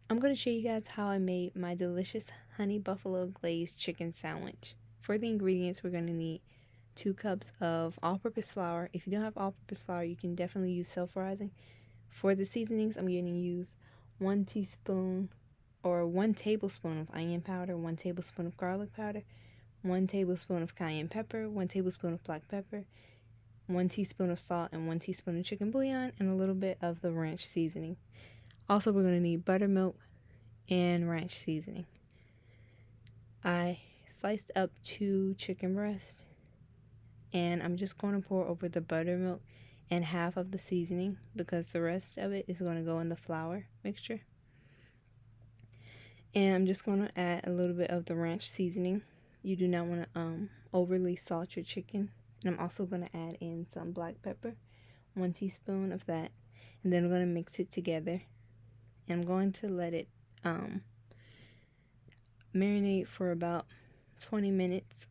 I'm going to show you guys how I made my delicious honey buffalo glazed chicken sandwich. For the ingredients, we're going to need 2 cups of all-purpose flour. If you don't have all-purpose flour, you can definitely use self-rising. For the seasonings, I'm going to use 1 teaspoon or 1 tablespoon of onion powder, 1 tablespoon of garlic powder, 1 tablespoon of cayenne pepper, 1 tablespoon of black pepper, 1 teaspoon of salt, and 1 teaspoon of chicken bouillon, and a little bit of the ranch seasoning. Also, we're going to need buttermilk and ranch seasoning. I sliced up 2 chicken breasts, and I'm just going to pour over the buttermilk and half of the seasoning because the rest of it is going to go in the flour mixture. And I'm just going to add a little bit of the ranch seasoning. You do not want to overly salt your chicken. And I'm also going to add in some black pepper, 1 teaspoon of that, and then I'm going to mix it together. And I'm going to let it marinate for about 20 minutes.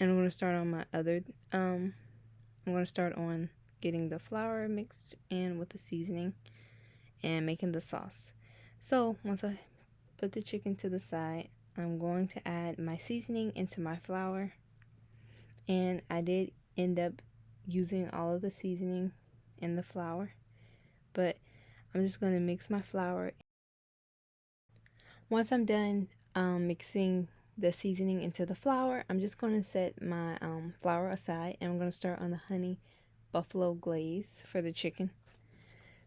And I'm going to start on my other, I'm going to start on getting the flour mixed in with the seasoning and making the sauce. So once I put the chicken to the side, I'm going to add my seasoning into my flour. And I did end up using all of the seasoning in the flour, but I'm just going to mix my flour. Once I'm done mixing the seasoning into the flour, I'm just going to set my flour aside, and I'm going to start on the honey buffalo glaze for the chicken.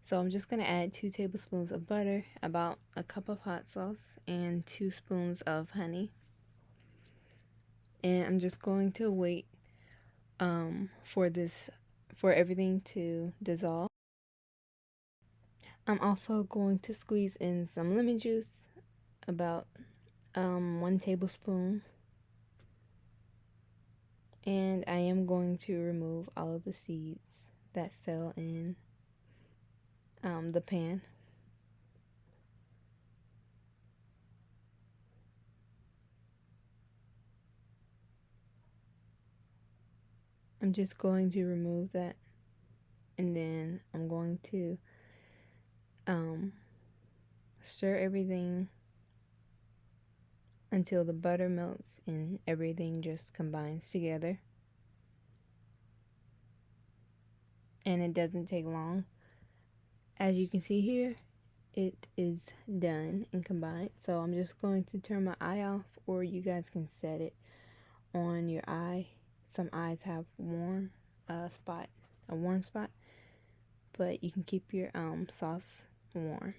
So I'm just going to add 2 tablespoons of butter, about a cup of hot sauce, and 2 spoons of honey. And I'm just going to wait for everything to dissolve. I'm also going to squeeze in some lemon juice, about 1 tablespoon. And I am going to remove all of the seeds that fell in the pan. I'm just going to remove that, and then I'm going to stir everything until the butter melts and everything just combines together. And it doesn't take long. As you can see here, it is done and combined. So I'm just going to turn my eye off, or you guys can set it on your eye. Some eyes have a warm spot, but you can keep your sauce warm.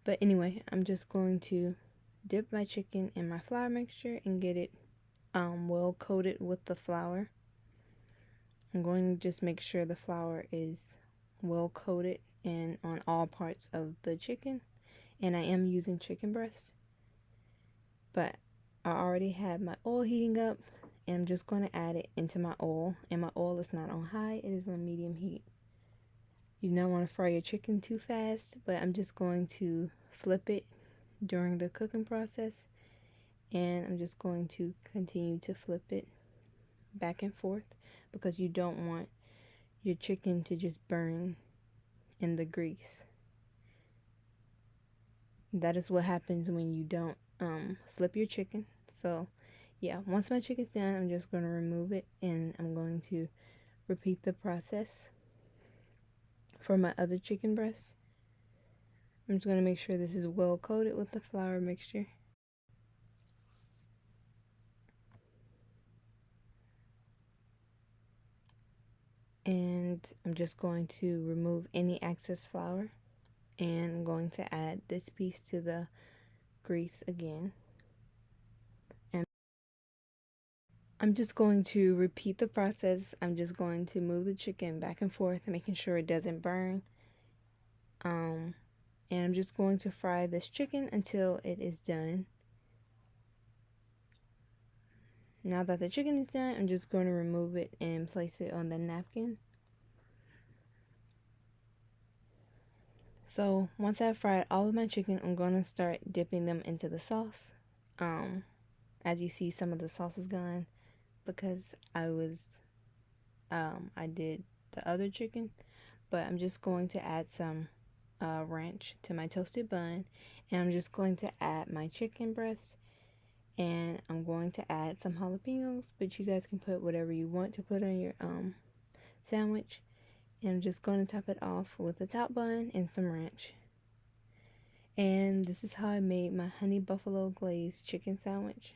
But anyway, I'm just going to dip my chicken in my flour mixture and get it well coated with the flour. I'm going to just make sure the flour is well coated and on all parts of the chicken. And I am using chicken breast, but I already have my oil heating up, and I'm just going to add it into my oil. And my oil is not on high, it is on medium heat. You do not want to fry your chicken too fast, but I'm just going to flip it during the cooking process, and I'm just going to continue to flip it back and forth because you don't want your chicken to just burn in the grease. That is what happens when you don't flip your chicken. So yeah, once my chicken's done, I'm just going to remove it, and I'm going to repeat the process for my other chicken breast. I'm just going to make sure this is well coated with the flour mixture. And I'm just going to remove any excess flour, and I'm going to add this piece to the grease again. And I'm just going to repeat the process. I'm just going to move the chicken back and forth, making sure it doesn't burn. And I'm just going to fry this chicken until it is done. Now that the chicken is done, I'm just going to remove it and place it on the napkin. So once I've fried all of my chicken, I'm going to start dipping them into the sauce. As you see, some of the sauce is gone because I did the other chicken, but I'm just going to add some ranch to my toasted bun, and I'm just going to add my chicken breast, and I'm going to add some jalapenos, but you guys can put whatever you want to put on your sandwich. And I'm just going to top it off with a top bun and some ranch. And this is how I made my honey buffalo glazed chicken sandwich.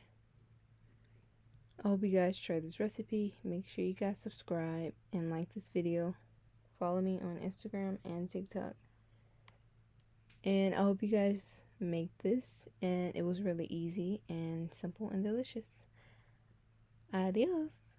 I hope you guys try this recipe. Make sure you guys subscribe and like this video. Follow me on Instagram and TikTok. And I hope you guys make this, and it was really easy and simple and delicious. Adios.